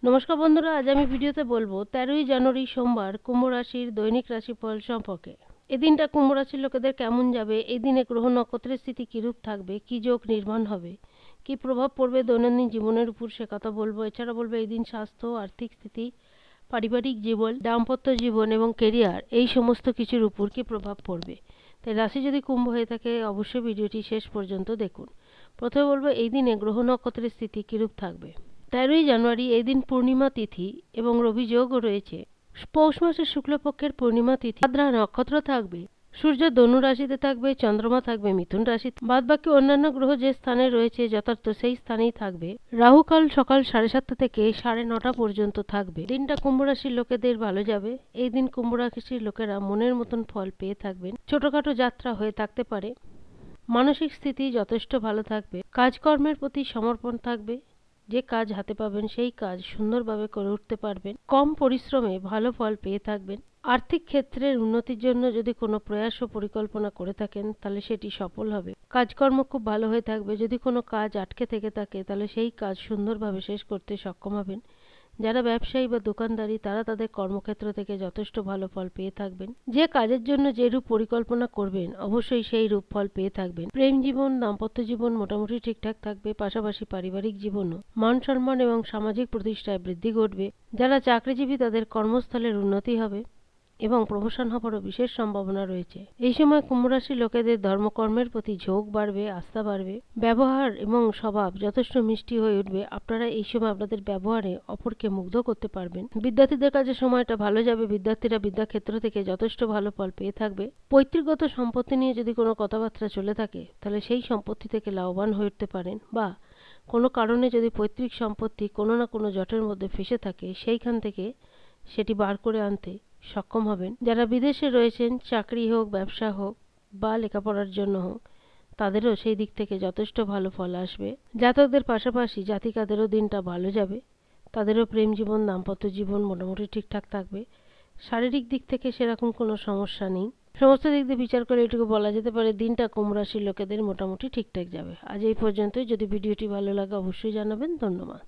নমস্কার বন্ধুরা, আজ আমি ভিডিওতে বলবো 13ই জানুয়ারি সোমবার কুম্ভ রাশির দৈনিক রাশিফল সম্পর্কে। এই দিনটা কুম্ভ রাশির লোকেদের কেমন যাবে, এই দিনে গ্রহ নক্ষত্রের স্থিতি কিরূপ থাকবে, কি যোগ নির্মাণ হবে, কি প্রভাব পড়বে দৈনন্দিন জীবনের উপর, সে কথা বলবো। এছাড়া বলবো এই দিন স্বাস্থ্য, আর্থিক স্থিতি, পারিবারিক জীবন, দাম্পত্য জীবন এবং কেরিয়ার এই সমস্ত কিছুর উপর কি প্রভাব পড়বে। তাই রাশি যদি কুম্ভ হয়ে থাকে অবশ্যই ভিডিওটি শেষ পর্যন্ত দেখুন। প্রথমে বলবো এই দিনে গ্রহ নক্ষত্রের স্থিতি কিরূপ থাকবে। 13ই জানুয়ারি এই দিন পূর্ণিমা তিথি এবং রবি যোগও রয়েছে। পৌষ মাসের শুক্লপক্ষের পূর্ণিমা তিথি। আদ্রা নক্ষত্র থাকবে। সূর্য ধনু রাশিতে থাকবে, চন্দ্রমা থাকবে মিথুন রাশিতে। বাদবাকি অন্যান্য গ্রহ যে স্থানে রয়েছে যথার্থ সেই স্থানেই থাকবে। রাহুকাল সকাল 7:30 থেকে 9:30 পর্যন্ত থাকবে। দিনটা কুম্ভ রাশির লোকেদের ভালো যাবে। এই দিন কুম্ভ রাশির লোকেরা মনের মতন ফল পেয়ে থাকবেন। ছোটখাটো যাত্রা হয়ে থাকতে পারে। মানসিক স্থিতি যথেষ্ট ভালো থাকবে। কাজকর্মের প্রতি সমর্পণ থাকবে। যে কাজ হাতে পাবেন সেই কাজ সুন্দরভাবে করে উঠতে পারবেন। কম পরিশ্রমে ভালো ফল পেয়ে থাকবেন। আর্থিক ক্ষেত্রের উন্নতির জন্য যদি কোনো প্রয়াস ও পরিকল্পনা করে থাকেন তাহলে সেটি সফল হবে। কাজকর্ম খুব ভালো হয়ে থাকবে। যদি কোনো কাজ আটকে থেকে থাকে তাহলে সেই কাজ সুন্দরভাবে শেষ করতে সক্ষম হবেন। যারা ব্যবসায়ী বা দোকানদারি তারা তাদের কর্মক্ষেত্র থেকে যথেষ্ট ভালো ফল পেয়ে থাকবেন। যে কাজের জন্য যেরূপ পরিকল্পনা করবেন অবশ্যই সেই রূপ ফল পেয়ে থাকবেন। প্রেম জীবন, দাম্পত্য জীবন মোটামুটি ঠিকঠাক থাকবে। পাশাপাশি পারিবারিক জীবনও মান সম্মান এবং সামাজিক প্রতিষ্ঠায় বৃদ্ধি ঘটবে। যারা চাকরিজীবী তাদের কর্মস্থলের উন্নতি হবে এবং প্রমোশন হবারও বিশেষ সম্ভাবনা রয়েছে। এই সময় কুম্ভ রাশির লোকেদের ধর্মকর্মের প্রতি ঝোঁক বাড়বে, আস্থা বাড়বে। ব্যবহার এবং স্বভাব যথেষ্ট মিষ্টি হয়ে উঠবে। আপনারা এই সময় আপনাদের ব্যবহারে অপরকে মুগ্ধ করতে পারবেন। বিদ্যার্থীদের কাছে সময়টা ভালো যাবে। বিদ্যার্থীরা বিদ্যাক্ষেত্র থেকে যথেষ্ট ভালো ফল পেয়ে থাকবে। পৈতৃকগত সম্পত্তি নিয়ে যদি কোনো কথাবার্তা চলে থাকে তাহলে সেই সম্পত্তি থেকে লাভবান হয়ে উঠতে পারেন, বা কোনো কারণে যদি পৈতৃক সম্পত্তি কোনো না কোনো জটের মধ্যে ফেঁসে থাকে সেইখান থেকে সেটি বার করে আনতে সক্ষম হবেন। যারা বিদেশে রয়েছেন, চাকরি হোক, ব্যবসা হোক বা লেখাপড়ার জন্য হোক, তাদেরও সেই দিক থেকে যথেষ্ট ভালো ফল আসবে। জাতকদের পাশাপাশি জাতিকাদেরও দিনটা ভালো যাবে। তাদেরও প্রেম জীবন, দাম্পত্য জীবন মোটামুটি ঠিকঠাক থাকবে। শারীরিক দিক থেকে সেরকম কোনো সমস্যা নেই। সমস্ত দিক দিয়ে বিচার করে এটুকু বলা যেতে পারে দিনটা কুম্ভ রাশির লোকেদের মোটামুটি ঠিকঠাক যাবে। আজ এই পর্যন্তই। যদি ভিডিওটি ভালো লাগে অবশ্যই জানাবেন। ধন্যবাদ।